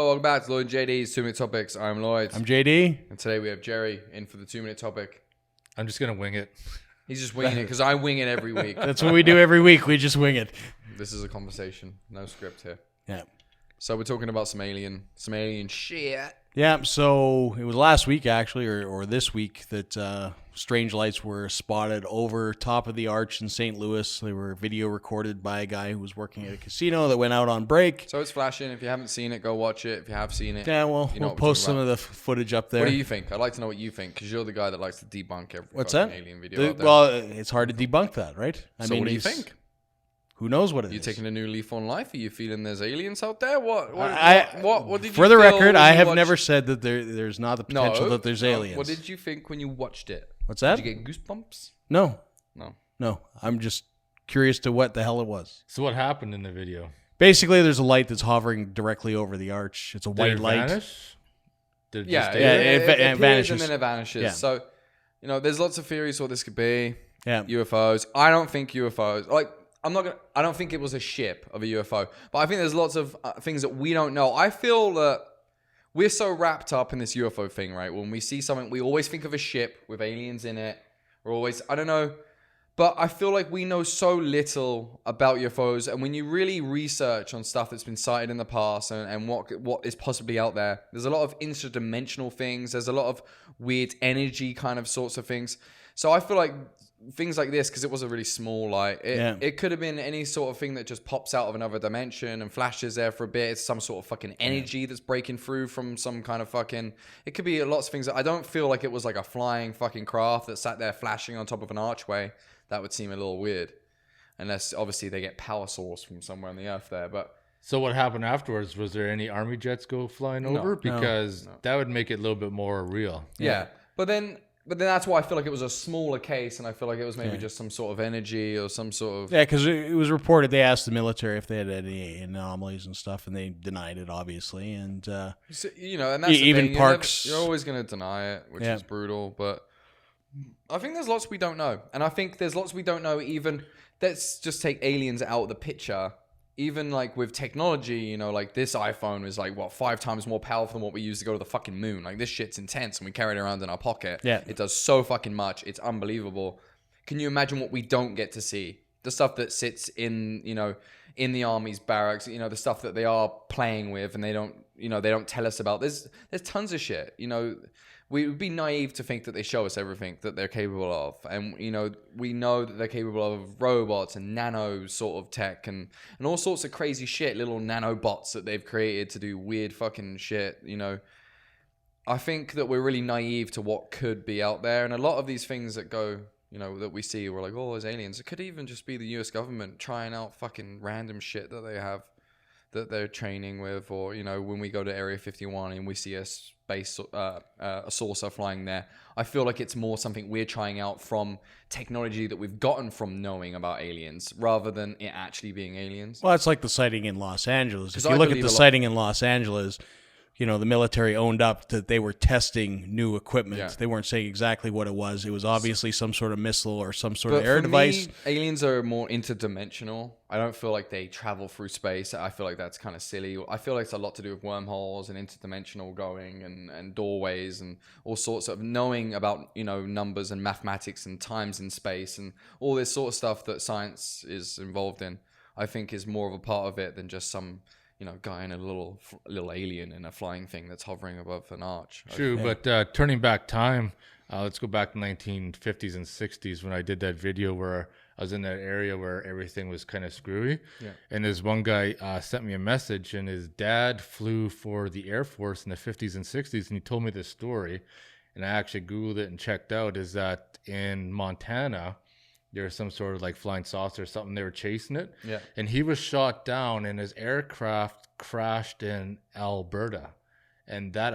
welcome back to Lloyd and JD's 2 Minute Topics. I'm Lloyd. I'm JD. And today we have Jerry in for the 2 Minute Topic. I'm just going to wing it. He's just winging it because I wing it every week. That's what we do every week. We just wing it. This is a conversation. No script here. Yeah. So we're talking about some alien shit. Yeah, so it was last week, actually, or this week, that strange lights were spotted over top of the arch in St. Louis. They were video recorded by a guy who was working at a casino that went out on break. So it's flashing. If you haven't seen it, go watch it. If you have seen it, Yeah, we'll post some of the footage up there. What do you think? I'd like to know what you think because you're the guy that likes to debunk every What's that? alien video out there. Well, it's hard to debunk that, right? So what do you think? Who knows what it is? You taking a new leaf on life? Are you feeling there's aliens out there? What did you For the feel record, when I you have watched- never said that there's not the potential that there's aliens. What did you think when you watched it? What's that? Did you get goosebumps? No. No. I'm just curious to what the hell it was. So what happened in the video? Basically, there's a light that's hovering directly over the arch. It's a Did white it light. vanish? Did it Yeah, just stay it there? appears vanishes. and then it vanishes. Yeah. So, there's lots of theories what this could be. Yeah. UFOs. I don't think UFOs. I don't think it was a ship of a UFO. But I think there's lots of things that we don't know. I feel that we're so wrapped up in this UFO thing, right? When we see something, we always think of a ship with aliens in it. We're always, I don't know. But I feel like we know so little about UFOs. And when you really research on stuff that's been sighted in the past and what is possibly out there, there's a lot of interdimensional things. There's a lot of weird energy kind of sorts of things. So I feel like things like this, because it was a really small light, it could have been any sort of thing that just pops out of another dimension and flashes there for a bit. It's some sort of fucking energy that's breaking through from some kind of fucking... It could be lots of things. I don't feel like it was like a flying fucking craft that sat there flashing on top of an archway. That would seem a little weird. Unless, obviously, they get power source from somewhere on the earth there, but... So what happened afterwards? Was there any army jets go flying over? Because that would make it a little bit more real. Yeah. But then that's why I feel like it was a smaller case, and I feel like it was maybe just some sort of energy or some sort of... Yeah, because it was reported they asked the military if they had any anomalies and stuff, and they denied it, obviously. And and that's the even thing. parks... You're always going to deny it, which is brutal, but I think there's lots we don't know. And I think there's lots we don't know even... Let's just take aliens out of the picture. Even like with technology, like this iPhone is like, 5 times more powerful than what we use to go to the fucking moon. Like this shit's intense and we carry it around in our pocket. Yeah. It does so fucking much. It's unbelievable. Can you imagine what we don't get to see? The stuff that sits in, in the army's barracks, the stuff that they are playing with and they don't tell us about. There's tons of shit, We would be naive to think that they show us everything that they're capable of. And, we know that they're capable of robots and nano sort of tech and all sorts of crazy shit, little nanobots that they've created to do weird fucking shit, I think that we're really naive to what could be out there. And a lot of these things that go, that we see, we're like, oh, there's aliens. It could even just be the US government trying out fucking random shit that they have, that they're training with. Or, when we go to Area 51 and we see a space, a saucer flying there, I feel like it's more something we're trying out from technology that we've gotten from knowing about aliens rather than it actually being aliens. Well, it's like the sighting in Los Angeles. If you look at the sighting in Los Angeles, the military owned up that they were testing new equipment. Yeah. They weren't saying exactly what it was. It was obviously some sort of missile or some sort of air device. Me, aliens are more interdimensional. I don't feel like they travel through space. I feel like that's kind of silly. I feel like it's a lot to do with wormholes and interdimensional going and doorways and all sorts of knowing about, numbers and mathematics and times in space and all this sort of stuff that science is involved in. I think is more of a part of it than just some... guy in a little alien in a flying thing that's hovering above an arch. True, but turning back time, let's go back to 1950s and 60s when I did that video where I was in that area where everything was kind of screwy. Yeah. And this one guy sent me a message, and his dad flew for the Air Force in the 50s and 60s, and he told me this story, and I actually Googled it and checked out, is that in Montana... There's some sort of like flying saucer or something. They were chasing it. Yeah. And he was shot down and his aircraft crashed in Alberta. And that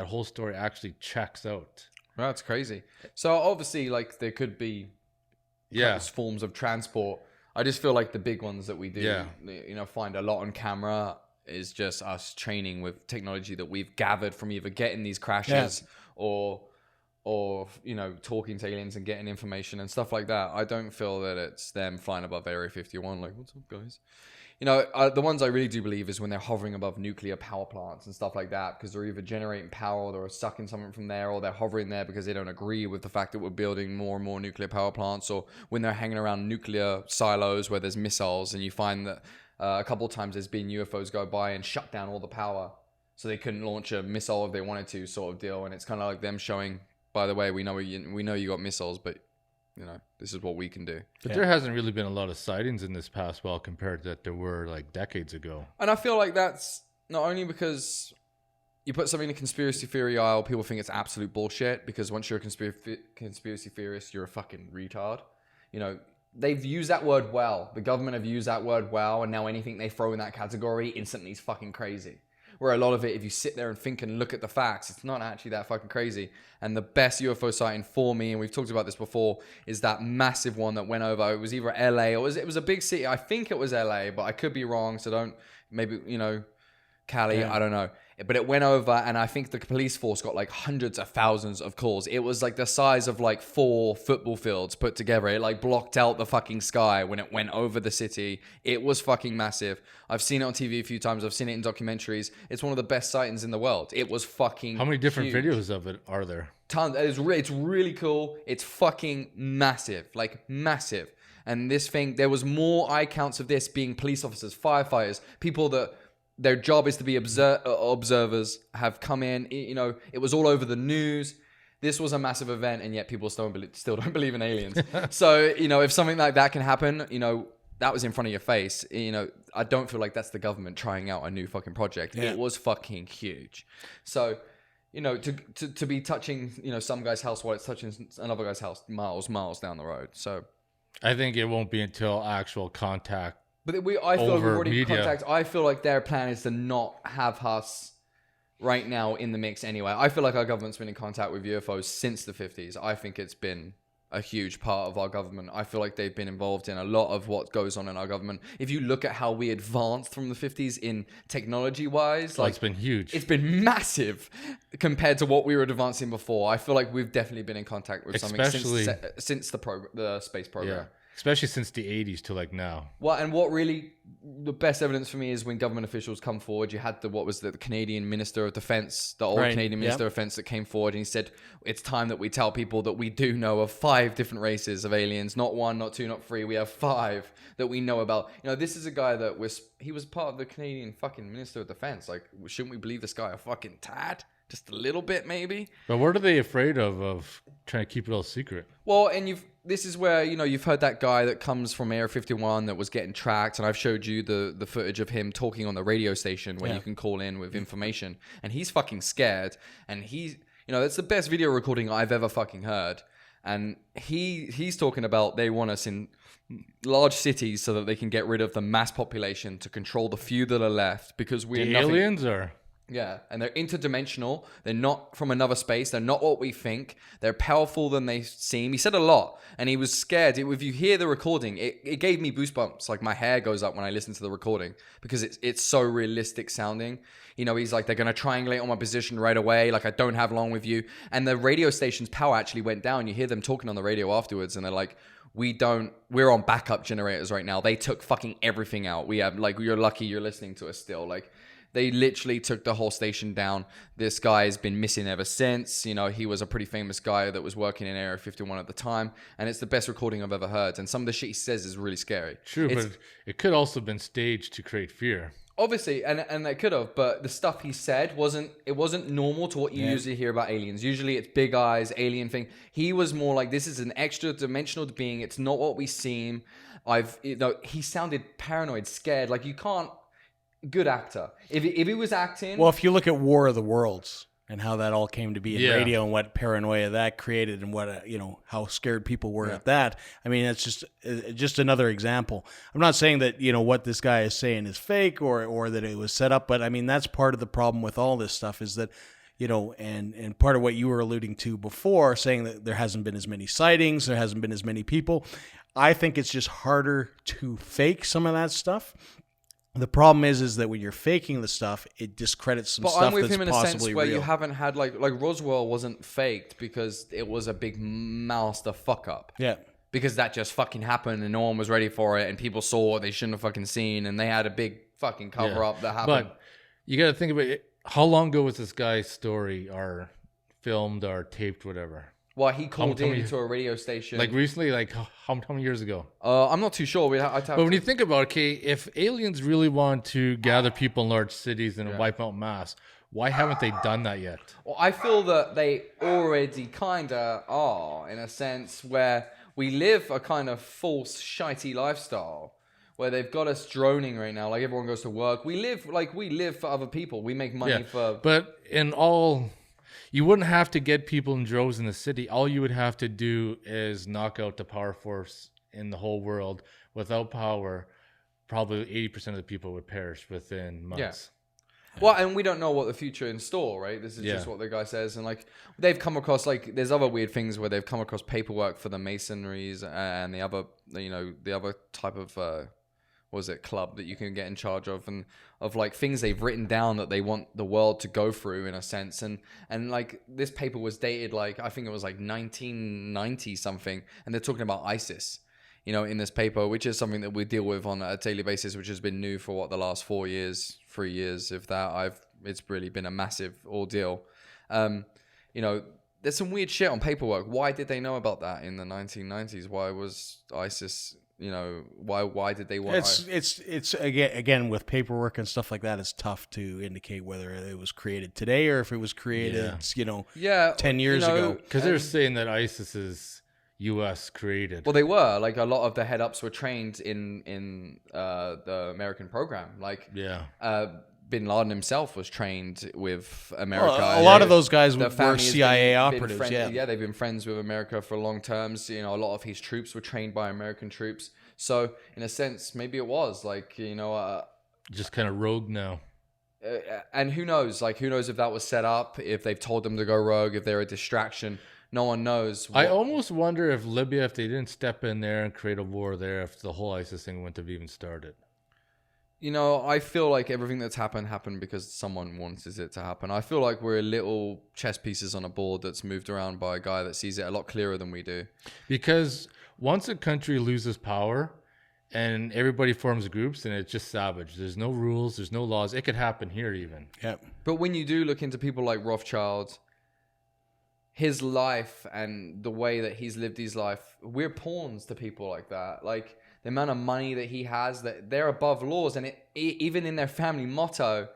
whole story actually checks out. Well, that's crazy. So obviously like there could be forms of transport. I just feel like the big ones that we do, find a lot on camera is just us training with technology that we've gathered from either getting these crashes or talking to aliens and getting information and stuff like that. I don't feel that it's them flying above Area 51 like, what's up, guys? the ones I really do believe is when they're hovering above nuclear power plants and stuff like that, because they're either generating power or they're sucking something from there, or they're hovering there because they don't agree with the fact that we're building more and more nuclear power plants, or when they're hanging around nuclear silos where there's missiles, and you find that a couple of times there's been UFOs go by and shut down all the power so they couldn't launch a missile if they wanted to, sort of deal. And it's kind of like them showing, by the way, we know you got missiles, but this is what we can do. But there hasn't really been a lot of sightings in this past while compared to that there were like decades ago. And I feel like that's not only because you put something in a conspiracy theory aisle, people think it's absolute bullshit, because once you're a conspiracy theorist, you're a fucking retard. They've used that word well. The government have used that word well, and now anything they throw in that category instantly is fucking crazy. Where a lot of it, if you sit there and think and look at the facts, it's not actually that fucking crazy. And the best UFO sighting for me, and we've talked about this before, is that massive one that went over. It was either LA or it was a big city. I think it was LA, but I could be wrong. So don't, maybe, Cali, I don't know. But it went over, and I think the police force got like hundreds of thousands of calls. It was like the size of like 4 football fields put together. It like blocked out the fucking sky when it went over the city. It was fucking massive. I've seen it on TV a few times. I've seen it in documentaries. It's one of the best sightings in the world. It was fucking How many different huge. videos of it are there? Tons. It's really cool. It's fucking massive. Like massive. And this thing, there was more eye counts of this being police officers, firefighters, people that their job is to be observers, have come in. It was all over the news. This was a massive event, and yet people still don't believe in aliens. So, if something like that can happen, that was in front of your face. I don't feel like that's the government trying out a new fucking project. Yeah. It was fucking huge. So, to be touching, some guy's house while it's touching another guy's house miles down the road. So, I think it won't be until actual contact. But I feel like we've already in contact. I feel like their plan is to not have us right now in the mix anyway. I feel like our government's been in contact with UFOs since the 50s. I think it's been a huge part of our government. I feel like they've been involved in a lot of what goes on in our government. If you look at how we advanced from the 50s in technology-wise, it's been huge. It's been massive compared to what we were advancing before. I feel like we've definitely been in contact with something since the space program. Yeah. Especially since the 80s to like now. Well, and what really the best evidence for me is when government officials come forward. You had the Canadian Minister of Defense, the old Canadian Minister of Defense that came forward, and he said, it's time that we tell people that we do know of 5 different races of aliens. Not 1, not 2, not 3. We have 5 that we know about. This is a guy that he was part of the Canadian fucking Minister of Defense. Like, shouldn't we believe this guy a fucking tad? Just a little bit, maybe. But what are they afraid of trying to keep it all secret? Well, and this is where, you've heard that guy that comes from Area 51 that was getting tracked, and I've showed you the footage of him talking on the radio station where you can call in with information, and he's fucking scared, and that's the best video recording I've ever fucking heard, and he's talking about they want us in large cities so that they can get rid of the mass population to control the few that are left, because we're the aliens are... Yeah, and they're interdimensional. They're not from another space. They're not what we think. They're powerful than they seem. He said a lot, and he was scared. If you hear the recording, it gave me goosebumps. Like, my hair goes up when I listen to the recording because it's so realistic sounding. He's like, they're going to triangulate on my position right away. Like, I don't have long with you. And the radio station's power actually went down. You hear them talking on the radio afterwards, and they're like, we're on backup generators right now. They took fucking everything out. We have, like, you're lucky you're listening to us still. Like, they literally took the whole station down. This guy has been missing ever since. He was a pretty famous guy that was working in Area 51 at the time. And it's the best recording I've ever heard. And some of the shit he says is really scary. True, but it could also have been staged to create fear. Obviously, and they could have. But the stuff he said wasn't normal to what you usually hear about aliens. Usually it's big eyes, alien thing. He was more like, this is an extra dimensional being. It's not what we seem. He sounded paranoid, scared. Like, you can't... Good actor. If he was acting... Well, if you look at War of the Worlds and how that all came to be in radio and what paranoia that created and what, how scared people were at that. I mean, it's just another example. I'm not saying that, what this guy is saying is fake or that it was set up, but I mean, that's part of the problem with all this stuff is that, and part of what you were alluding to before, saying that there hasn't been as many sightings, there hasn't been as many people. I think it's just harder to fake some of that stuff. The problem is that when you're faking the stuff, it discredits some stuff that's possibly real. But I'm with him in a sense where you haven't had, like Roswell wasn't faked because it was a big master fuck up. Yeah. because that just fucking happened and no one was ready for it and people saw what they shouldn't have fucking seen and they had a big fucking cover up that happened. But you got to think about it. How long ago was this guy's story or filmed or taped, whatever? Well, he called into a radio station. Like recently, like how many years ago? I'm not too sure. But when you think about it, okay, if aliens really want to gather people in large cities and wipe out mass, why haven't they done that yet? Well, I feel that they already kind of are, in a sense, where we live a kind of false, shitey lifestyle, where they've got us droning right now. Like, everyone goes to work. We live for other people. We make money for... But in all... You wouldn't have to get people in droves in the city. All you would have to do is knock out the power force in the whole world. Without power, probably 80% of the people would perish within months. Yeah. Well, and we don't know what the future in store, right? This is just what the guy says. And like, they've come across, like, there's other weird things where they've come across paperwork for the masonries and the other, the other type of, club that you can get in charge of, and of like things they've written down that they want the world to go through, in a sense. And like, this paper was dated, like, I think it was like 1990 something. And they're talking about ISIS, in this paper, which is something that we deal with on a daily basis, which has been new for the last 3 years, if that. It's really been a massive ordeal. There's some weird shit on paperwork. Why did they know about that in the 1990s? Why was ISIS, why did they want... It's again with paperwork and stuff like that, it's tough to indicate whether it was created today or if it was created, 10 years ago. Because they're saying that ISIS is U.S. created. Well, they were. Like, a lot of the head-ups were trained in the American program. Like, Bin Laden himself was trained with America. Well, a lot of those guys were CIA operatives. They've been friends with America for long terms. A lot of his troops were trained by American troops. So, in a sense, maybe it was like, just kind of rogue now. And who knows? Like, who knows if that was set up, if they've told them to go rogue, if they're a distraction. No one knows. I almost wonder if Libya, if they didn't step in there and create a war there, if the whole ISIS thing wouldn't have even started. I feel like everything that's happened because someone wanted it to happen. I feel like we're little chess pieces on a board that's moved around by a guy that sees it a lot clearer than we do. Because once a country loses power and everybody forms groups, then it's just savage. There's no rules. There's no laws. It could happen here even. Yep. But when you do look into people like Rothschild, his life and the way that he's lived his life, we're pawns to people like that. Like, the amount of money that he has, that they're above laws. And even in their family motto,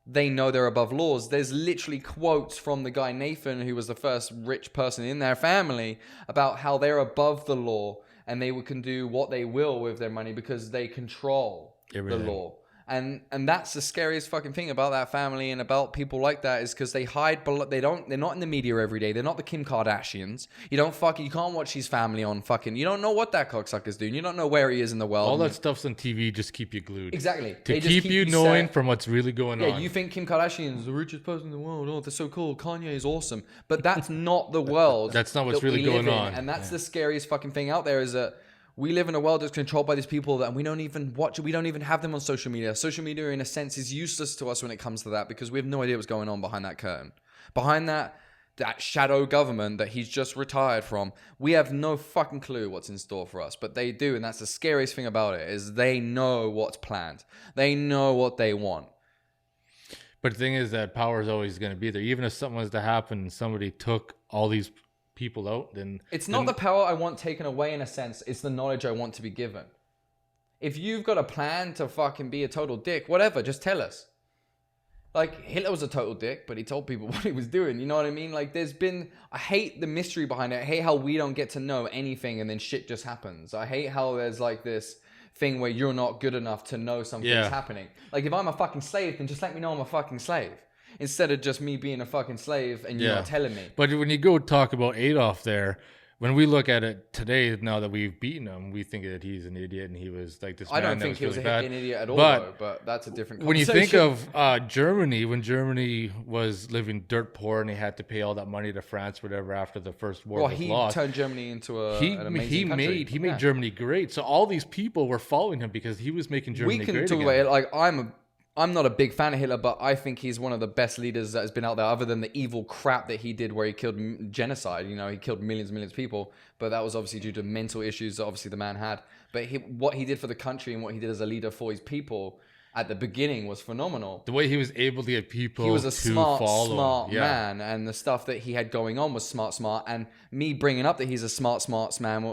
they know they're above laws. There's literally quotes from the guy Nathan, who was the first rich person in their family, about how they're above the law and they can do what they will with their money because they control everything. The law. And that's the scariest fucking thing about that family and about people like that, is because they hide below. They're not in the media every day. They're not the Kim Kardashians. You can't watch his family on fucking, you don't know what that cocksucker's doing. You don't know where he is in the world. All that stuff's on TV just keep you glued. Exactly. To keep you knowing from what's really going on. Yeah, you think Kim Kardashian's the richest person in the world. Oh, they're so cool. Kanye is awesome. But that's not the world. That's not what's really going on. And that's the scariest fucking thing out there, is that we live in a world that's controlled by these people that we don't even watch. We don't even have them on social media. Social media, in a sense, is useless to us when it comes to that, because we have no idea what's going on behind that curtain. Behind that shadow government that he's just retired from, we have no fucking clue what's in store for us. But they do, and that's the scariest thing about it, is they know what's planned. They know what they want. But the thing is that power is always going to be there. Even if something was to happen, somebody took all these people out, then it's not the power I want taken away, in a sense. It's the knowledge I want to be given. If you've got a plan to fucking be a total dick, whatever, just tell us. Like, Hitler was a total dick, but he told people what he was doing. You know what I mean? Like, I hate the mystery behind it. I hate how we don't get to know anything and then shit just happens. I hate how there's like this thing where you're not good enough to know something's happening. Like, if I'm a fucking slave, then just let me know I'm a fucking slave. Instead of just me being a fucking slave and you're not telling me. But when you go talk about Adolf there, when we look at it today, now that we've beaten him, we think that he's an idiot and he was like this. I don't think he was an idiot at all, but that's a different conversation. When you think of Germany, when Germany was living dirt poor and they had to pay all that money to France, whatever, after the First War was lost. He turned Germany into an amazing country. He made Germany great. So all these people were following him because he was making Germany great. We can talk about it like I'm I'm not a big fan of Hitler, but I think he's one of the best leaders that has been out there, other than the evil crap that he did where he killed genocide. You know, he killed millions and millions of people, but that was obviously due to mental issues that obviously the man had. But what he did for the country and what he did as a leader for his people at the beginning was phenomenal. The way he was able to get people he was a smart follow. man, and the stuff that he had going on was smart. And me bringing up that he's a smart man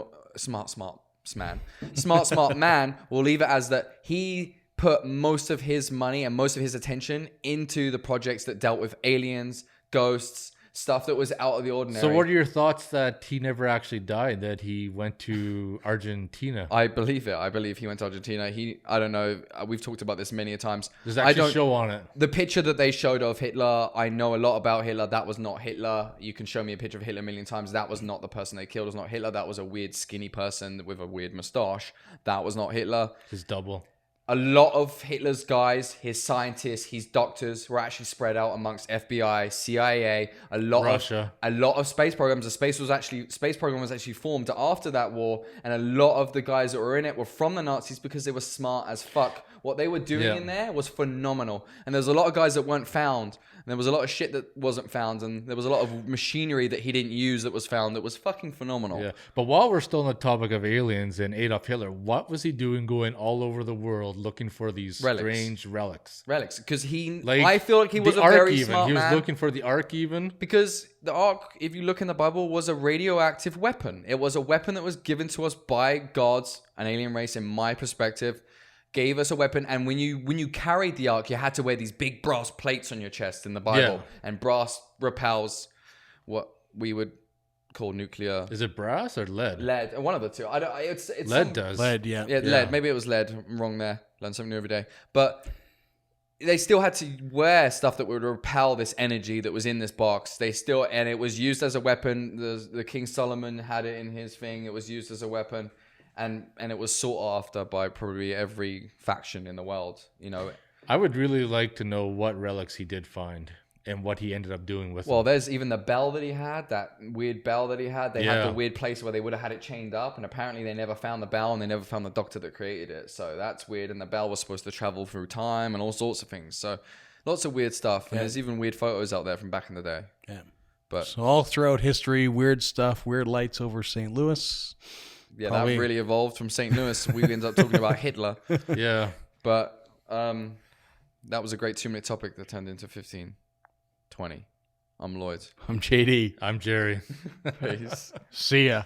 will leave it as that he put most of his money and most of his attention into the projects that dealt with aliens, ghosts, stuff that was out of the ordinary. So what are your thoughts that he never actually died, that he went to Argentina? I believe it. I believe he went to Argentina. I don't know. We've talked about this many a times. There's actually a show on it. The picture that they showed of Hitler, I know a lot about Hitler. That was not Hitler. You can show me a picture of Hitler a million times. That was not the person they killed. It was not Hitler. That was a weird skinny person with a weird mustache. That was not Hitler. His double. A lot of Hitler's guys, his scientists, his doctors were actually spread out amongst FBI, CIA, Russia. A lot of space programs. The space program was actually formed after that war, and a lot of the guys that were in it were from the Nazis because they were smart as fuck. What they were doing in there was phenomenal, and there was a lot of guys that weren't found. And there was a lot of shit that wasn't found, and there was a lot of machinery that he didn't use that was found that was fucking phenomenal. Yeah, but while we're still on the topic of aliens and Adolf Hitler, what was he doing going all over the world looking for these strange relics? Because I feel like he was a very smart man. He was looking for the Ark even. Because the Ark, if you look in the Bible, was a radioactive weapon. It was a weapon that was given to us by gods, an alien race, in my perspective. Gave us a weapon, and when you carried the Ark, you had to wear these big brass plates on your chest in the Bible, and brass repels what we would call nuclear. Is it brass or lead? Lead, one of the two. I don't. It's lead does. Lead, yeah. Lead. Maybe it was lead. I'm wrong there. Learn something new every day. But they still had to wear stuff that would repel this energy that was in this box. And it was used as a weapon. The King Solomon had it in his thing. It was used as a weapon. And it was sought after by probably every faction in the world, you know. I would really like to know what relics he did find and what he ended up doing with them. Well, there's even the bell that he had, that weird bell that he had. They had the weird place where they would have had it chained up, and apparently they never found the bell, and they never found the doctor that created it. So that's weird, and the bell was supposed to travel through time and all sorts of things. So lots of weird stuff, and there's even weird photos out there from back in the day. Yeah. But so all throughout history, weird stuff, weird lights over St. Louis. Yeah, probably. That really evolved from St. Louis. We ended up talking about Hitler. Yeah. But that was a great 2-minute topic that turned into 15, 20. I'm Lloyd. I'm JD. I'm Jerry. Peace. See ya.